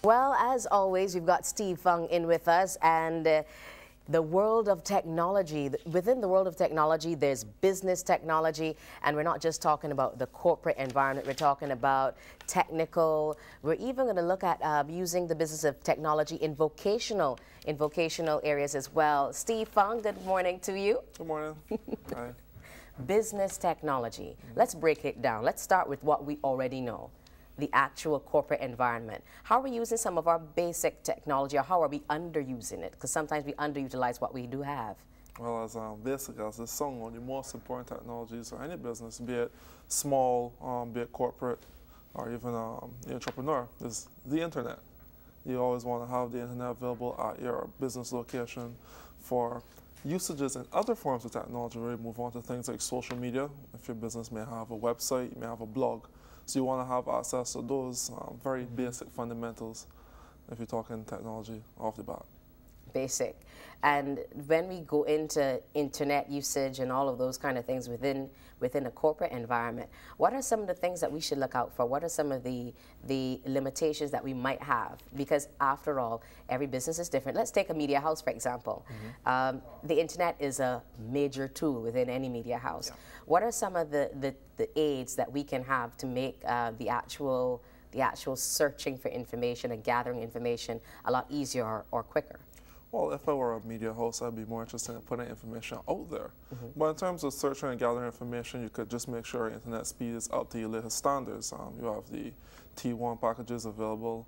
Well, as always, we've got Steve Fung in with us, and the world of technology. Within the world of technology, there's business technology, and we're not just talking about the corporate environment. We're talking about technical. We're even going to look at using the business of technology in vocational areas as well. Steve Fung, good morning to you. Good morning. Hi. Business technology. Let's break it down. Let's start with what we already know. The actual corporate environment. How are we using some of our basic technology, or how are we underusing it? Because sometimes we underutilize what we do have. Well, as basic as this song, one of the most important technologies for any business, be it small, be it corporate, or even the entrepreneur, is the internet. You always want to have the internet available at your business location for usages in other forms of technology. We move on to things like social media. If your business may have a website, you may have a blog. So you want to have access to those very basic fundamentals if you're talking technology off the bat. Basic. And when we go into internet usage and all of those kind of things within a corporate environment, what are some of the things that we should look out for? What are some of the limitations that we might have? Because after all, every business is different. Let's take a media house, for example. The internet is a major tool within any media house. Yeah. What are some of the aids that we can have to make the actual searching for information and gathering information a lot easier or quicker? Well, if I were a media host, I'd be more interested in putting information out there. But in terms of searching and gathering information, you could just make sure internet speed is up to your latest standards. You have the T1 packages available.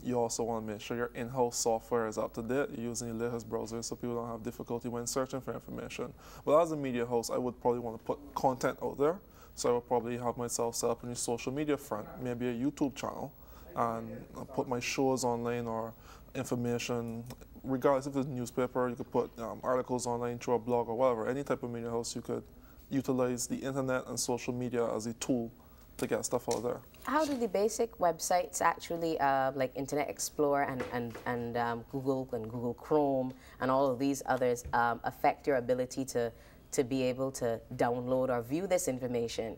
You also want to make sure your in-house software is up to date. You're using your latest browser so people don't have difficulty when searching for information. But as a media host, I would probably want to put content out there. So I would probably have myself set up a new social media front, maybe a YouTube channel, and put my shows online or information. Regardless if it's a newspaper, you could put articles online through a blog or whatever. Any type of media house, you could utilize the internet and social media as a tool to get stuff out there. How do the basic websites actually, like Internet Explorer and Google Chrome and all of these others, affect your ability to be able to download or view this information?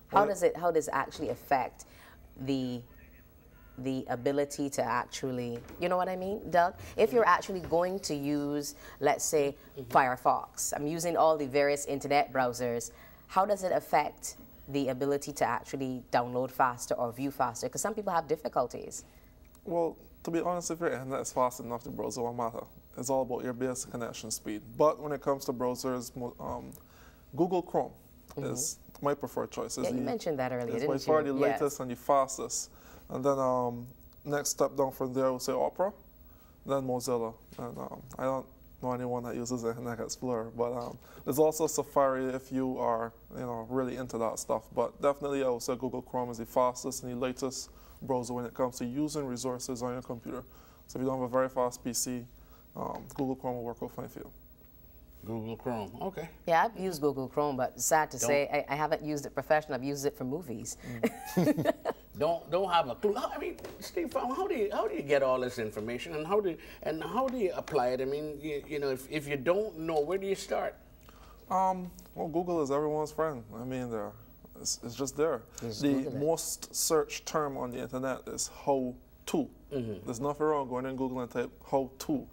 How does it actually affect the ability to actually, you know what I mean, Doug? If you're actually going to use, let's say, Firefox, I'm using all the various internet browsers, how does it affect the ability to actually download faster or view faster? Because some people have difficulties. Well, to be honest, if your internet is fast enough, the browser won't matter. It's all about your basic connection speed. But when it comes to browsers, Google Chrome is my preferred choice. Yeah, you mentioned that earlier, didn't you? It's by far the latest and the fastest. And then next step down from there, I would say Opera, then Mozilla. And I don't know anyone that uses Internet Explorer, but there's also Safari if you are really into that stuff. But definitely I would say Google Chrome is the fastest and the latest browser when it comes to using resources on your computer. So if you don't have a very fast PC, Google Chrome will work out fine for you. Google Chrome, okay. Yeah, I've used Google Chrome, but sad to say, I haven't used it professionally. I've used it for movies. Don't have a clue. I mean, Steve, how do you get all this information, and how do you apply it? I mean, you know, if you don't know, where do you start? Well, Google is everyone's friend. I mean, it's just there. The most searched term on the internet is how to. There's nothing wrong going in Google and type how to.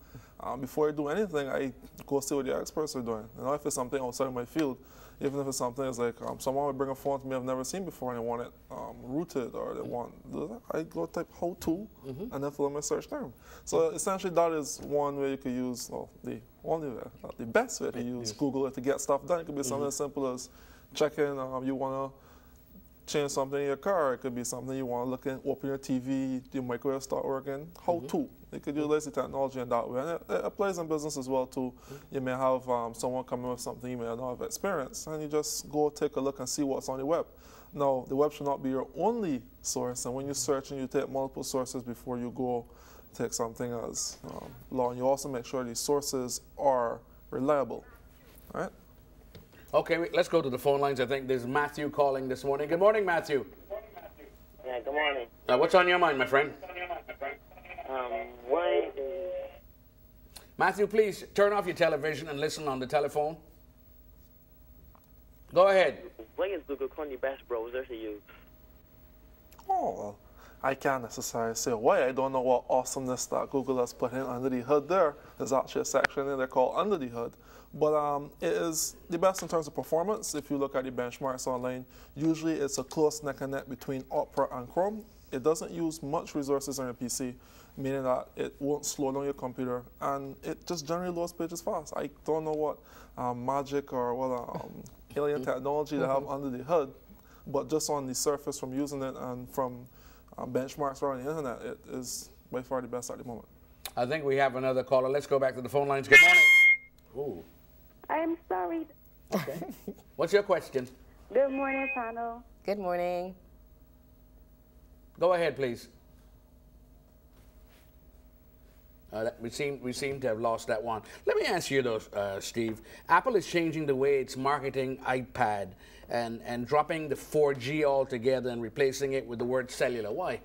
Before I do anything, I go see what the experts are doing. You know, if it's something outside of my field, even if it's something that's like someone would bring a phone to me I've never seen before and they want it rooted, or they want, I go type how to and then fill in my search term. So essentially that is one way you could use, well, the only way, the best way to use Google to get stuff done. It could be something as simple as checking, you want to change something in your car. It could be something you want to look in, open your TV, your microwave start working. How to. You could utilize the technology in that way. And it applies in business as well too. You may have someone come in with something you may not have experienced, and you just go take a look and see what's on the web. Now, the web should not be your only source, and when you're searching, you take multiple sources before you go take something as law. And you also make sure these sources are reliable. All right? Okay, let's go to the phone lines. I think there's Matthew calling this morning. Good morning, Matthew. Yeah, good morning. What's on your mind, my friend? Why Matthew, please turn off your television and listen on the telephone. Go ahead. Why is Google Chrome the best browser to use? Oh, well, I can't necessarily say why. I don't know what awesomeness that Google has put in under the hood there. There's actually a section in there called Under the Hood. But it is the best in terms of performance. If you look at the benchmarks online, usually it's a close neck and neck between Opera and Chrome. It doesn't use much resources on your PC, meaning that it won't slow down your computer, and it just generally loads pages fast. I don't know what magic or what alien technology they have under the hood, but just on the surface from using it and from benchmarks around the internet, it is by far the best at the moment. I think we have another caller. Let's go back to the phone lines. Good morning. Ooh. I'm sorry. Okay. What's your question? Good morning, panel. Good morning. Go ahead, please. We seem to have lost that one. Let me ask you though, Steve. Apple is changing the way it's marketing iPad and dropping the 4G altogether and replacing it with the word cellular. Why?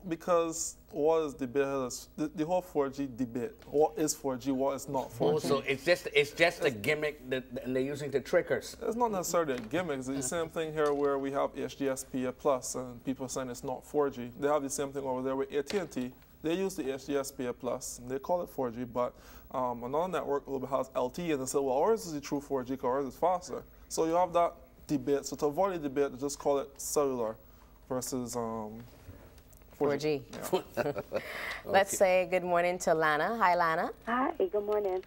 Because what is debated, the whole 4G debate. What is 4G? What is not 4G? Oh, so it's just a gimmick that and they're using to trick us. It's not necessarily a gimmick. It's the same thing here where we have HDSPA Plus and people saying it's not 4G. They have the same thing over there with AT&T. They use the HDSPA Plus, and they call it 4G, but another network has LTE, and they say, well, ours is the true 4G because ours is faster. So you have that debate. So to avoid the debate, they just call it cellular versus 4G. Yeah. Okay. Let's say good morning to Lana. Hi, Lana. Hi, good morning.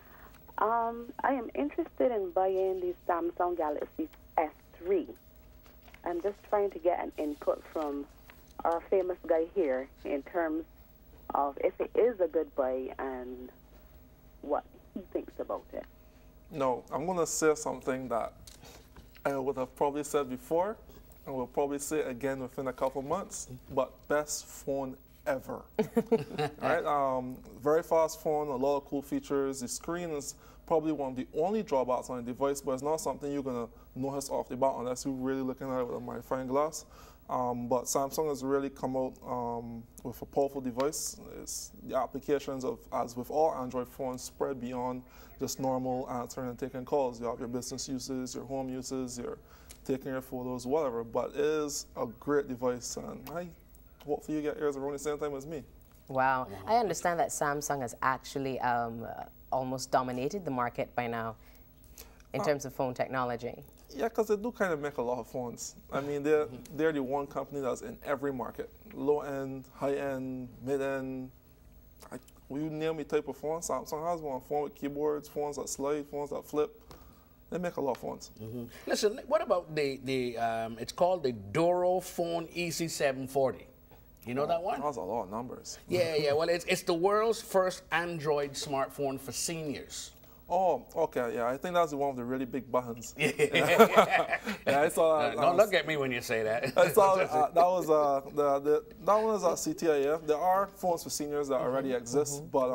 I am interested in buying the Samsung Galaxy S3. I'm just trying to get an input from our famous guy here in terms of if it is a good buy and what he thinks about it. No, I'm going to say something that I would have probably said before, and will probably say again within a couple months, but best phone ever. Right? Very fast phone, a lot of cool features. The screen is probably one of the only drawbacks on the device, but it's not something you're going to notice off the bat unless you're really looking at it with a magnifying glass. But Samsung has really come out with a powerful device. The applications as with all Android phones, spread beyond just normal answering and taking calls. You have your business uses, your home uses, your taking your photos, whatever. But it is a great device, and I hopefully you get yours around the same time as me. Wow. I understand that Samsung has actually almost dominated the market by now in terms of phone technology. Yeah, because they do kind of make a lot of phones. I mean, they're the one company that's in every market. Low end, high end, mid end. Will you name me type of phone? Samsung has one. Phone with keyboards, phones that slide, phones that flip. They make a lot of phones. Mm-hmm. Listen, what about it's called the Doro Phone EC740. You know that one? That's a lot of numbers. Yeah. Well, it's the world's first Android smartphone for seniors. Oh, okay, yeah. I think that's one of the really big buttons. Yeah, I saw that. Don't look at me when you say that. I saw that was that one was at CTIF. There are phones for seniors that already exist, but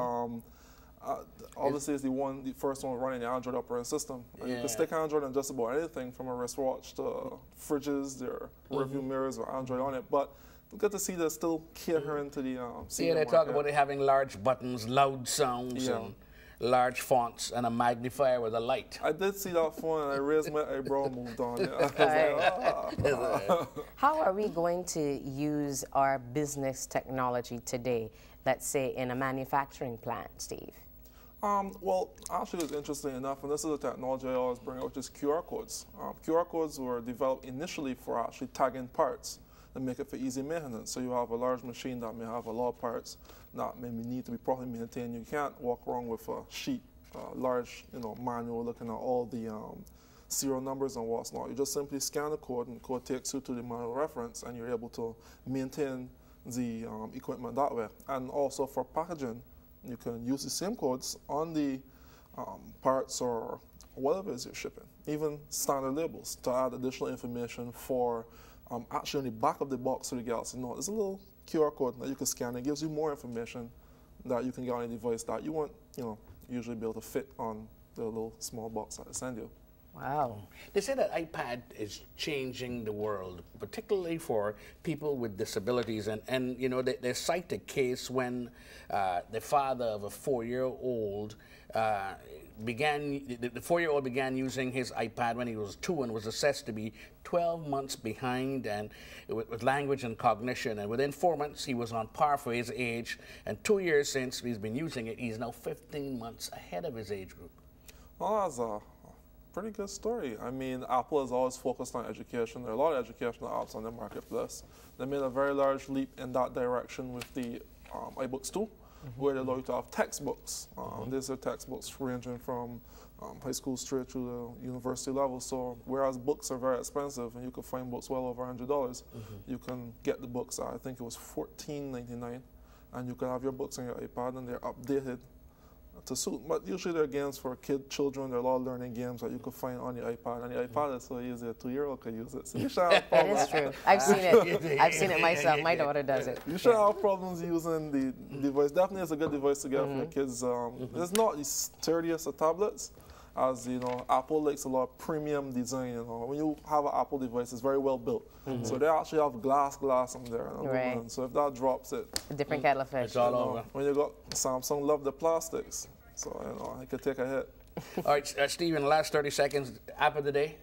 obviously it's the first one running the Android operating system. You can stick Android on just about anything, from a wristwatch to fridges, their rearview mirrors or Android on it. But good to see they're still catering to the senior they market. talk about it having large buttons, loud sounds, and large fonts, and a magnifier with a light. I did see that phone, and I raised my eyebrow and moved on. Yeah. I was like, How are we going to use our business technology today, let's say in a manufacturing plant, Steve? Well, actually, it's interesting enough, and this is a technology I always bring up, which is QR codes. QR codes were developed initially for actually tagging parts and make it for easy maintenance. So you have a large machine that may have a lot of parts that may need to be properly maintained. You can't walk around with a sheet, large, manual looking at all the serial numbers and what's not. You just simply scan the code, and the code takes you to the manual reference, and you're able to maintain the equipment that way. And also for packaging, you can use the same codes on the parts or whatever it is you're shipping, even standard labels, to add additional information for actually on the back of the box of the Galaxy Note. There's a little QR code that you can scan. It gives you more information that you can get on a device that you won't, usually be able to fit on the little small box that they send you. Wow. They say that iPad is changing the world, particularly for people with disabilities. And they cite a case when the father of a 4-year-old the 4-year-old began using his iPad when he was 2 and was assessed to be 12 months behind and with language and cognition. And within 4 months, he was on par for his age. And 2 years since he's been using it, he's now 15 months ahead of his age group. Well, that's a pretty good story. I mean, Apple has always focused on education. There are a lot of educational apps on the marketplace. They made a very large leap in that direction with the iBooks 2, where they allow you to have textbooks. These are textbooks ranging from high school straight through the university level. So whereas books are very expensive and you can find books well over $100, you can get the books at, I think it was $14.99, and you can have your books on your iPad and they're updated to suit. But usually they're games for children. There are a lot of learning games that you can find on the iPad. And the iPad is so easy, a 2-year-old can use it. So you should have That is true. I've seen it. I've seen it myself. My daughter does it. You should have problems using the device. Definitely, it's a good device to get for your kids. It's not the sturdiest of tablets, as you know. Apple likes a lot of premium design. You know, when you have an Apple device, it's very well built. So they actually have glass on there. Right. So if that drops it, A different kettle of fish. It's all over. when you got Samsung, love the plastics. So you know, it could take a hit. All right, Steve, in the last 30 seconds, app of the day?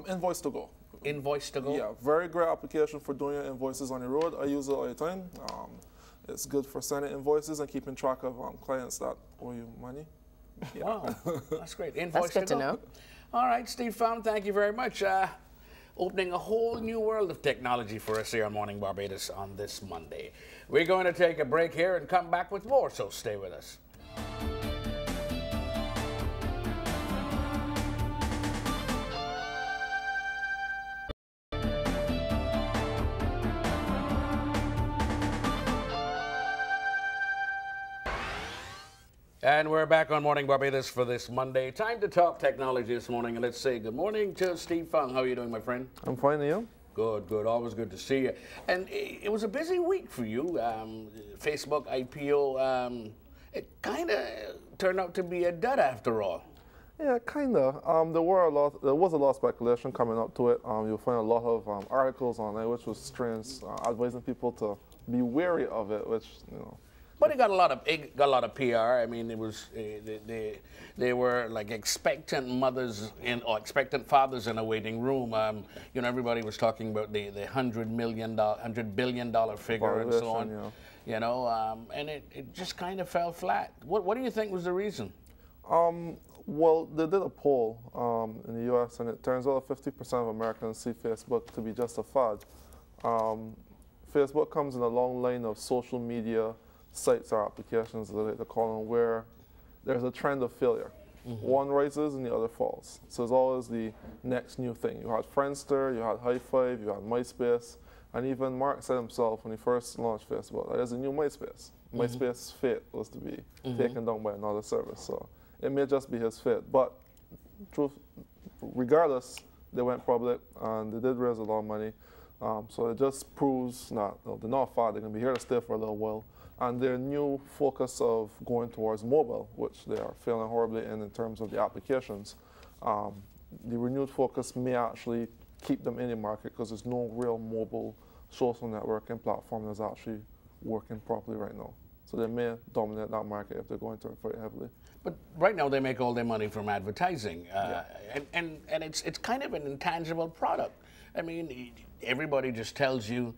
Invoice to go. Invoice to go? Yeah, very great application for doing your invoices on the road. I use it all the time. It's good for sending invoices and keeping track of clients that owe you money. Yeah. Wow, that's great. Invoice That's good to go. know. All right, Steve Fung, thank you very much. Opening a whole new world of technology for us here on Morning Barbados on this Monday. We're going to take a break here and come back with more, so stay with us. And we're back on Morning Barbados for this Monday. Time to talk technology this morning. And let's say good morning to Steve Fung. How are you doing, my friend? I'm fine, and you? Good, good. Always good to see you. And it was a busy week for you. Facebook IPO, it kind of turned out to be a dud after all. Yeah, kind of. There was a lot of speculation coming up to it. You'll find a lot of articles on it, which was strange, advising people to be wary of it, which, you know. But it got a lot of PR. I mean, it was they were like expectant mothers or expectant fathers in a waiting room. You know, everybody was talking about the $100 billion figure and so on. Yeah. You know, and it just kind of fell flat. What do you think was the reason? Well, they did a poll in the U.S. and it turns out 50% of Americans see Facebook to be just a fad. Facebook comes in a long line of social media sites or applications, as they like to call them, where there's a trend of failure. One rises and the other falls. So it's always the next new thing. You had Friendster, you had High Five, you had MySpace, and even Mark said himself when he first launched Facebook, there's a new MySpace. MySpace's fate was to be taken down by another service. So it may just be his fate. But regardless, they went public and they did raise a lot of money. So it just proves they're not far. They're going to be here to stay for a little while. And their new focus of going towards mobile, which they are failing horribly in terms of the applications, the renewed focus may actually keep them in the market because there's no real mobile social networking platform that's actually working properly right now. So they may dominate that market if they're going to it very heavily. But right now they make all their money from advertising, and it's kind of an intangible product. I mean, everybody just tells you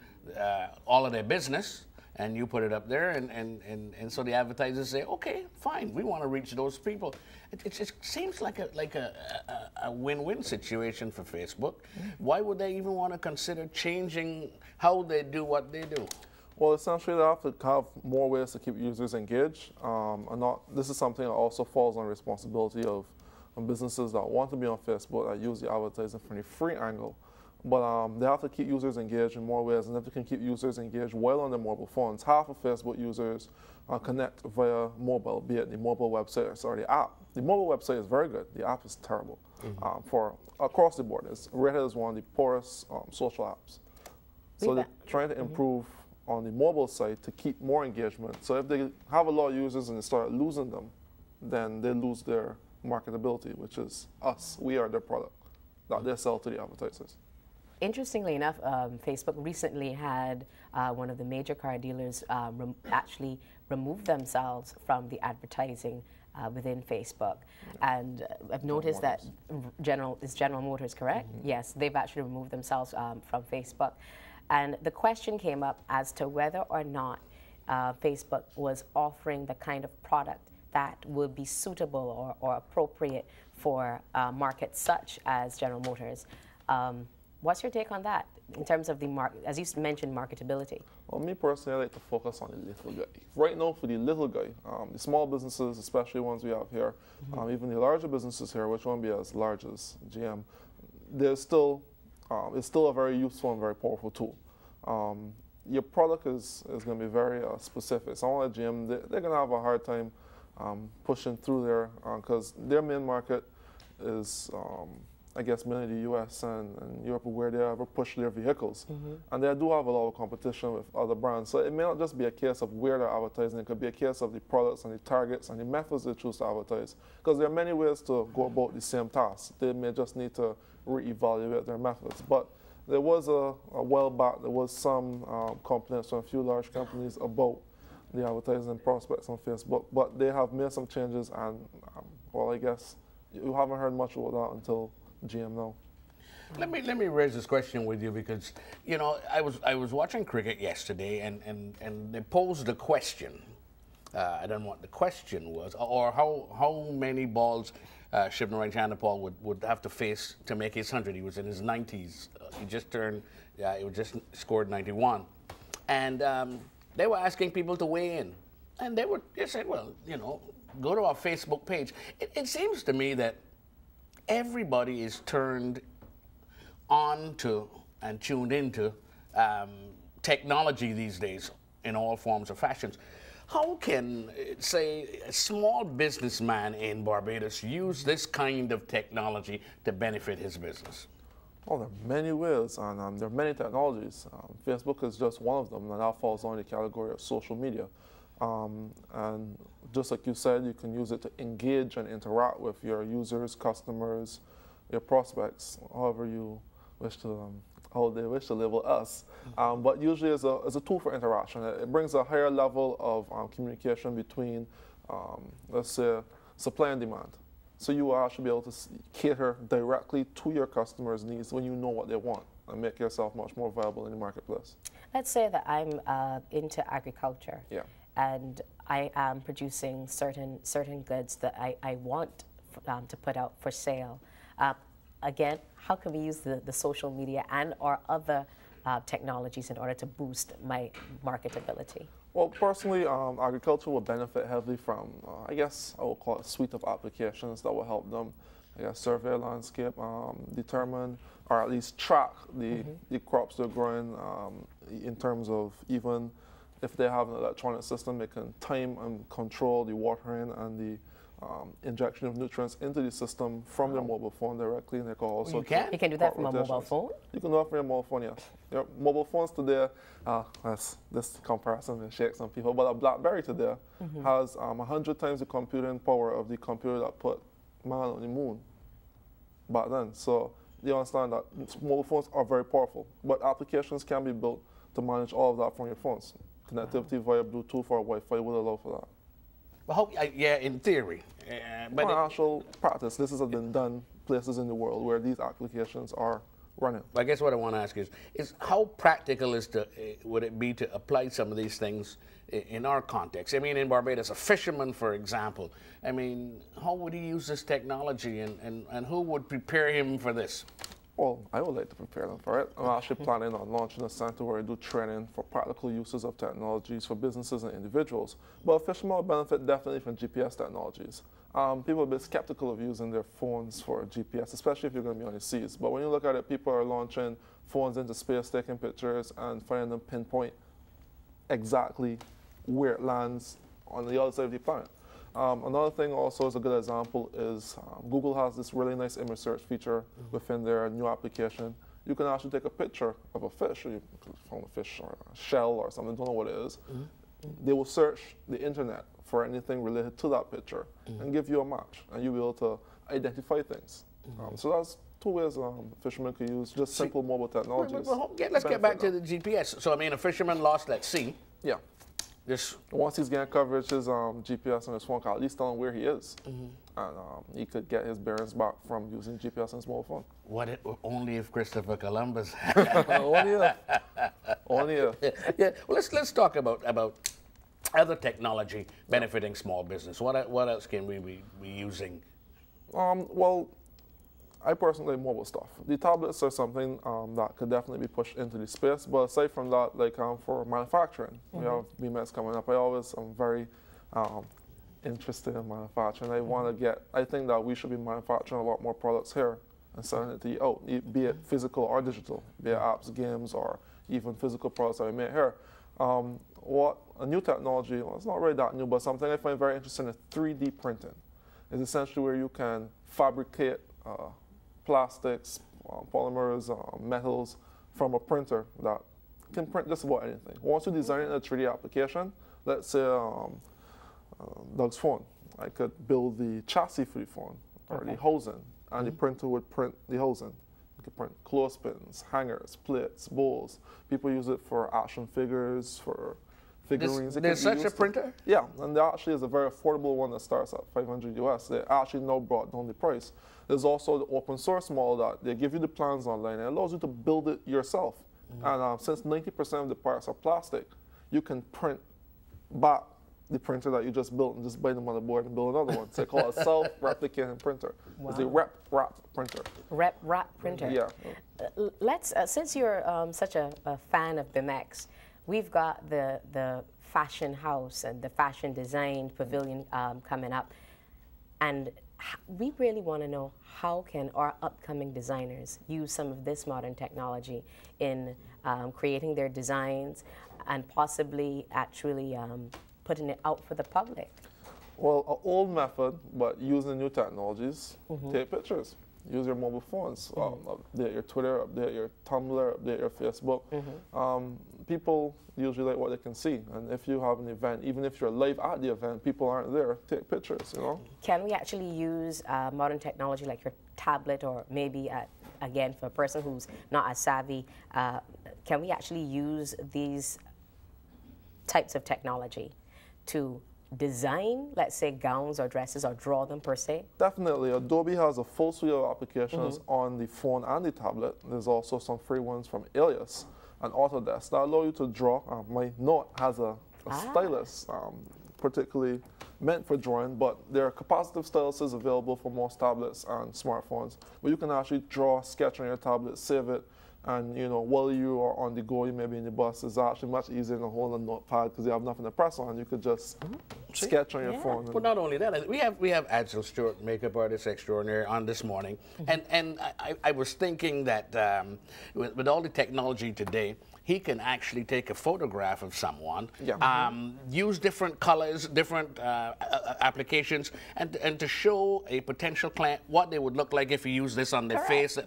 all of their business, and you put it up there, and so the advertisers say, okay, fine, we want to reach those people. It just seems like a win-win situation for Facebook. Why would they even want to consider changing how they do what they do? Well, essentially, they have to have more ways to keep users engaged. This is something that also falls on the responsibility of businesses that want to be on Facebook that use the advertising from the free angle. But they have to keep users engaged in more ways, and if they can keep users engaged well on their mobile phones, half of Facebook users connect via mobile, be it the mobile website or the app. The mobile website is very good. The app is terrible for across the board. It's rated as one of the poorest social apps. So they're trying to improve on the mobile side to keep more engagement. So if they have a lot of users and they start losing them, then they lose their marketability, which is us. We are their product that they sell to the advertisers. Interestingly enough, Facebook recently had one of the major car dealers actually remove themselves from the advertising within Facebook. And I've noticed that General Motors, correct? Yes, they've actually removed themselves from Facebook. And the question came up as to whether or not Facebook was offering the kind of product that would be suitable or appropriate for markets such as General Motors. What's your take on that in terms of the market, as you mentioned, marketability? Well, me personally, I like to focus on the little guy. Right now, for the little guy, the small businesses, especially ones we have here, even the larger businesses here, which won't be as large as GM, there's still, it's still a very useful and very powerful tool. Your product is going to be very specific. Someone like GM, they're going to have a hard time pushing through there because their main market is, I guess, mainly the U.S. and Europe, where they ever push their vehicles. And they do have a lot of competition with other brands. So it may not just be a case of where they're advertising, it could be a case of the products and the targets and the methods they choose to advertise. Because there are many ways to go about the same task. They may just need to reevaluate their methods. But there was a while back, there was some complaints from a few large companies about the advertising prospects on Facebook. But they have made some changes and, well, I guess you haven't heard much about that until GM now. Let me raise this question with you because, you know, I was watching cricket yesterday and they posed a question. I don't know what the question was, or how many balls Shibna Raichandapal would have to face to make his 100. He was in his 90s. He just turned, he just scored 91, and they were asking people to weigh in, and they said, well, you know, go to our Facebook page. It seems to me that everybody is turned on to and tuned into technology these days in all forms or fashions. How can, say, a small businessman in Barbados use this kind of technology to benefit his business? Well, there are many ways, and there are many technologies. Facebook is just one of them, and that falls under the category of social media. And just like you said, you can use it to engage and interact with your users, customers, your prospects, however you wish to, how they wish to label us. But usually as a tool for interaction. It brings a higher level of communication between, let's say, supply and demand. So you will actually be able to cater directly to your customers' needs when you know what they want and make yourself much more viable in the marketplace. Let's say that I'm into agriculture. Yeah. And I am producing certain goods that I want to put out for sale. Again, how can we use the social media and or other technologies in order to boost my marketability? Well, personally, agriculture will benefit heavily from, I guess I will call it a suite of applications that will help them, I guess, survey a landscape, determine or at least track the crops they're growing in terms of even if they have an electronic system, they can time and control the watering and the injection of nutrients into the system from their mobile phone directly. And they can also you can do that from a mobile phone? You can do that from your mobile phone, yes. Your mobile phones today, this comparison will shake some people, but a BlackBerry today has 100 times the computing power of the computer that put man on the moon back then. So you understand that mobile phones are very powerful, but applications can be built to manage all of that from your phones. Connectivity via Bluetooth or Wi-Fi will allow for that. Well, yeah, in theory. But in actual practice, this has been done places in the world where these applications are running. I guess what I want to ask is how practical would it be to apply some of these things in our context? I mean, in Barbados, a fisherman, for example, I mean, how would he use this technology and who would prepare him for this? Well, I would like to prepare them for it. I'm actually planning on launching a center where I do training for practical uses of technologies for businesses and individuals. But fishermen will benefit definitely from GPS technologies. People are a bit skeptical of using their phones for GPS, especially if you're going to be on the seas. But when you look at it, people are launching phones into space, taking pictures, and finding them pinpoint exactly where it lands on the other side of the planet. Another thing also is a good example is Google has this really nice image search feature within their new application. You can actually take a picture of a fish, or you found a fish or a shell or something, don't know what it is. They will search the internet for anything related to that picture and give you a match, and you'll be able to identify things. So that's two ways fishermen could use just simple mobile technologies. Let's get back to the GPS. So I mean, a fisherman lost at sea. Yeah. Once he's getting coverage, his GPS on his phone can at least tell him where he is. And he could get his bearings back from using GPS on his mobile phone. Only if Christopher Columbus. Only if. Only if. Yeah. Well, let's talk about other technology benefiting small business. What else can we be using? Well, I personally like mobile stuff. The tablets are something that could definitely be pushed into the space, but aside from that, like for manufacturing, we have BMX coming up. I'm very interested in manufacturing. I think that we should be manufacturing a lot more products here and selling it to you out, be it physical or digital, be it apps, games, or even physical products that we make here. What a new technology, well, it's not really that new, but something I find very interesting is 3D printing. It's essentially where you can fabricate plastics, polymers, metals from a printer that can print just about anything. Once you design it in a 3D application, let's say Doug's phone, I could build the chassis for the phone or the housing, and the printer would print the housing. You could print clothespins, hangers, plates, bowls. People use it for action figures, for figurines. There's such a printer? Yeah, and there actually is a very affordable one that starts at $500 US. They actually now brought down the price. There's also the open source model that they give you the plans online and it allows you to build it yourself. And since 90% of the parts are plastic, you can print back the printer that you just built and just buy them on the board and build another one. So they call it a self-replicating printer. Wow. It's a rep-wrap printer. Rep-wrap printer. Yeah. Let's since you're such a fan of BMX, we've got the fashion house and the fashion design pavilion coming up, and we really want to know how can our upcoming designers use some of this modern technology in creating their designs and possibly actually putting it out for the public. Well, an old method, but using new technologies, take pictures. Use your mobile phones. Update your Twitter, update your Tumblr, update your Facebook. People usually like what they can see. And if you have an event, even if you're live at the event, people aren't there, take pictures, you know? Can we actually use modern technology like your tablet, or maybe, again, for a person who's not as savvy, can we actually use these types of technology to design, let's say, gowns or dresses, or draw them per se? Definitely. Adobe has a full suite of applications on the phone and the tablet. There's also some free ones from Alias and Autodesk that allow you to draw. My Note has a stylus particularly meant for drawing, but there are capacitive styluses available for most tablets and smartphones, where you can actually draw, sketch on your tablet, save it, and you know, while you are on the go, you may be in the bus, it's actually much easier than holding a notepad because you have nothing to press on. You could just sketch on your phone. But not only that, we have Axel Stewart, makeup artist extraordinaire, on this morning, and I was thinking that with all the technology today, he can actually take a photograph of someone, use different colors, different applications, and to show a potential client what they would look like if you use this on their face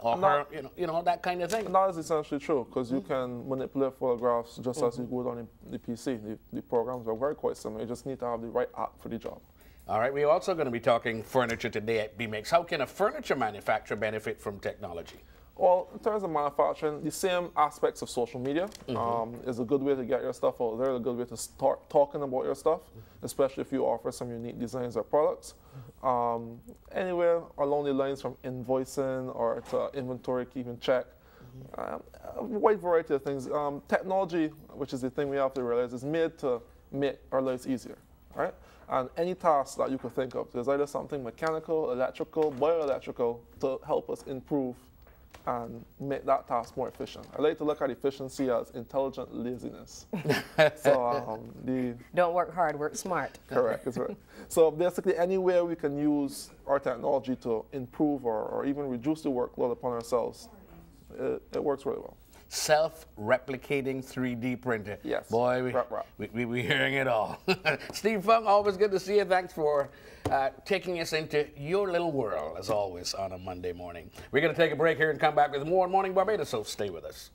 or her, you know, that kind of thing. That is essentially true, because you can manipulate photographs just as you would on the PC. The programs are very quite similar. You just need to have the right app for the job. All right, we're also going to be talking furniture today at BMX. How can a furniture manufacturer benefit from technology? Well, in terms of manufacturing, the same aspects of social media is a good way to get your stuff out there, a good way to start talking about your stuff, especially if you offer some unique designs or products. Anywhere along the lines from invoicing or to inventory keeping check, a wide variety of things. Technology, which is the thing we have to realize, is made to make our lives easier, right? And any task that you could think of, there's either something mechanical, electrical, bioelectrical to help us improve and make that task more efficient. I like to look at efficiency as intelligent laziness. So don't work hard, work smart. Correct, that's right. So basically anywhere we can use our technology to improve or even reduce the workload upon ourselves, it works really well. Self-replicating 3D printer. Yes. Boy, we're hearing it all. Steve Fung, always good to see you. Thanks for taking us into your little world, as always, on a Monday morning. We're going to take a break here and come back with more Morning Barbados, so stay with us.